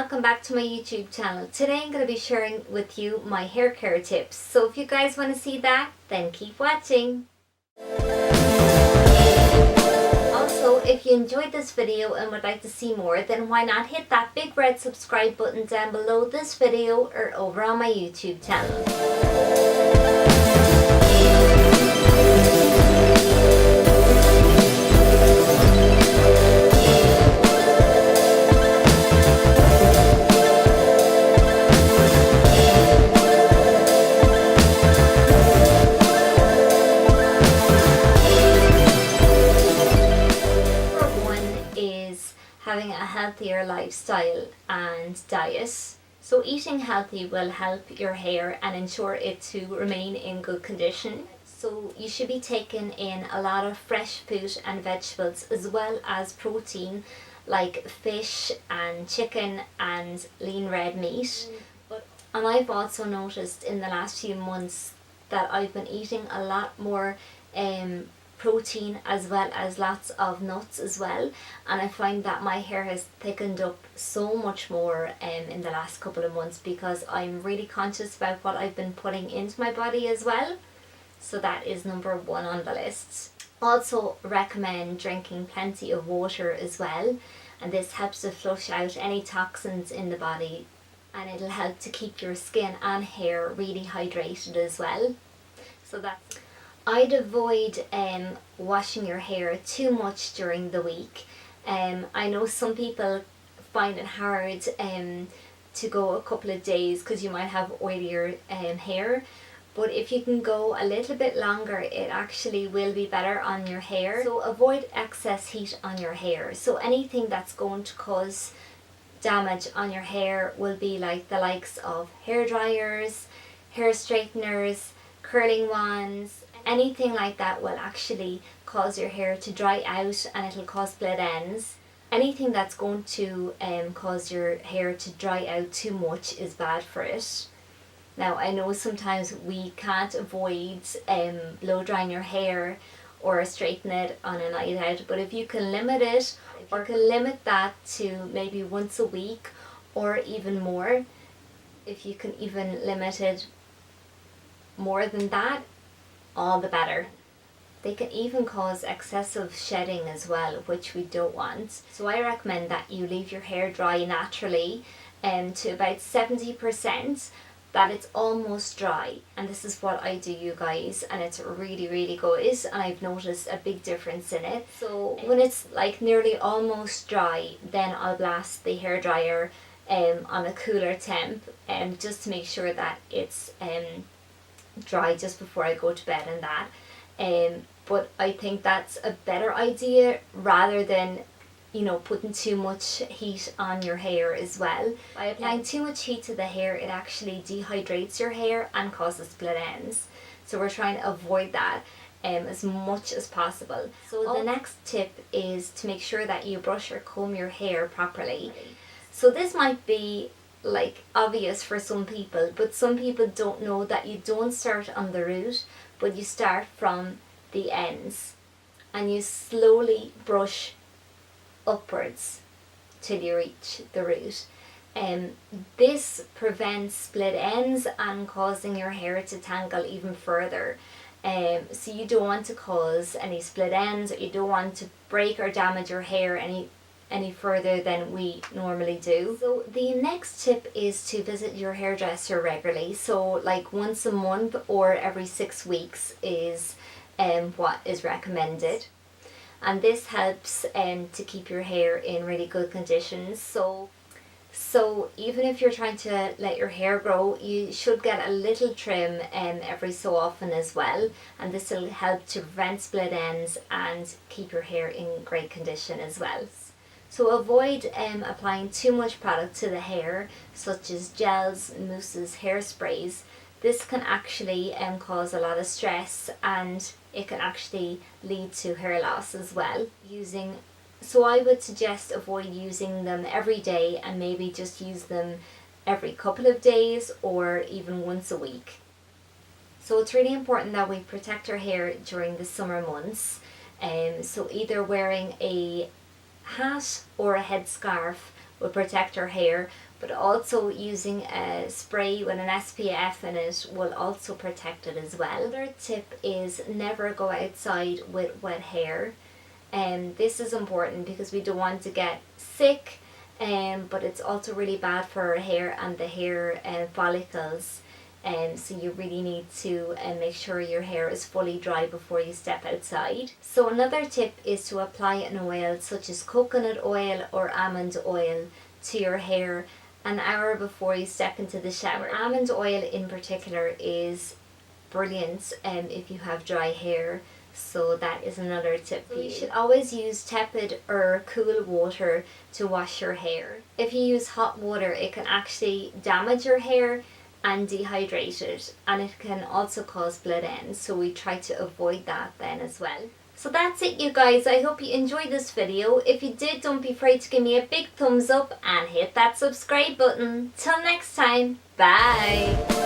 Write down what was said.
welcome back to my YouTube channel. Today I'm going to be sharing with you my hair care tips. So if you guys want to see that, then keep watching. Also, if you enjoyed this video and would like to see more, then why not hit that big red subscribe button down below this video or over on my YouTube channel. Having a healthier lifestyle and diet. So eating healthy will help your hair and ensure it to remain in good condition. So you should be taking in a lot of fresh fruit and vegetables as well as protein like fish and chicken and lean red meat. And I've also noticed in the last few months that I've been eating a lot more protein as well as lots of nuts as well, and I find that my hair has thickened up so much more in the last couple of months because I'm really conscious about what I've been putting into my body as well. So that is number one on the list. Also recommend drinking plenty of water as well, and this helps to flush out any toxins in the body, and it'll help to keep your skin and hair really hydrated as well. So that's I'd avoid washing your hair too much during the week. I know some people find it hard to go a couple of days because you might have oilier hair, but if you can go a little bit longer, it actually will be better on your hair. So avoid excess heat on your hair. So anything that's going to cause damage on your hair will be like the likes of hair dryers, hair straighteners, curling wands. Anything like that will actually cause your hair to dry out and it'll cause split ends. Anything that's going to cause your hair to dry out too much is bad for it. Now I know sometimes we can't avoid blow drying your hair or straighten it on a night out, but if you can limit it, or can limit that to maybe once a week or even more, if you can even limit it more than that, all the better. They can even cause excessive shedding as well, which we don't want. So I recommend that you leave your hair dry naturally to about 70%, that it's almost dry. And this is what I do, you guys, and it's really good, and I've noticed a big difference in it. So when it's like nearly almost dry, then I'll blast the hair dryer on a cooler temp just to make sure that it's dry just before I go to bed and that. But I think that's a better idea rather than, you know, putting too much heat on your hair as well. By applying too much heat to the hair, it actually dehydrates your hair and causes split ends. So we're trying to avoid that as much as possible. So the next tip is to make sure that you brush or comb your hair properly. So this might be like obvious for some people, but some people don't know that you don't start on the root, but you start from the ends and you slowly brush upwards till you reach the root. This prevents split ends and causing your hair to tangle even further. So you don't want to cause any split ends, or you don't want to break or damage your hair any further than we normally do. So the next tip is to visit your hairdresser regularly. So like once a month or every 6 weeks is what is recommended. And this helps to keep your hair in really good conditions. So even if you're trying to let your hair grow, you should get a little trim every so often as well, and this will help to prevent split ends and keep your hair in great condition as well. So avoid applying too much product to the hair, such as gels, mousses, hairsprays. This can actually cause a lot of stress, and it can actually lead to hair loss as well. So I would suggest avoid using them every day, and maybe just use them every couple of days or even once a week. So it's really important that we protect our hair during the summer months. So either wearing a hat or a headscarf will protect our hair, but also using a spray with an SPF in it will also protect it as well. Another tip is never go outside with wet hair. This is important because we don't want to get sick, but it's also really bad for our hair and the hair follicles. So you really need to make sure your hair is fully dry before you step outside. So another tip is to apply an oil such as coconut oil or almond oil to your hair an hour before you step into the shower. Almond oil in particular is brilliant if you have dry hair, so that is another tip for you. You should always use tepid or cool water to wash your hair. If you use hot water, it can actually damage your hair and dehydrate it, and it can also cause blood ends, so we try to avoid that then as well. So that's it, you guys. I hope you enjoyed this video. If you did, don't be afraid to give me a big thumbs up and hit that subscribe button. Till next time, bye!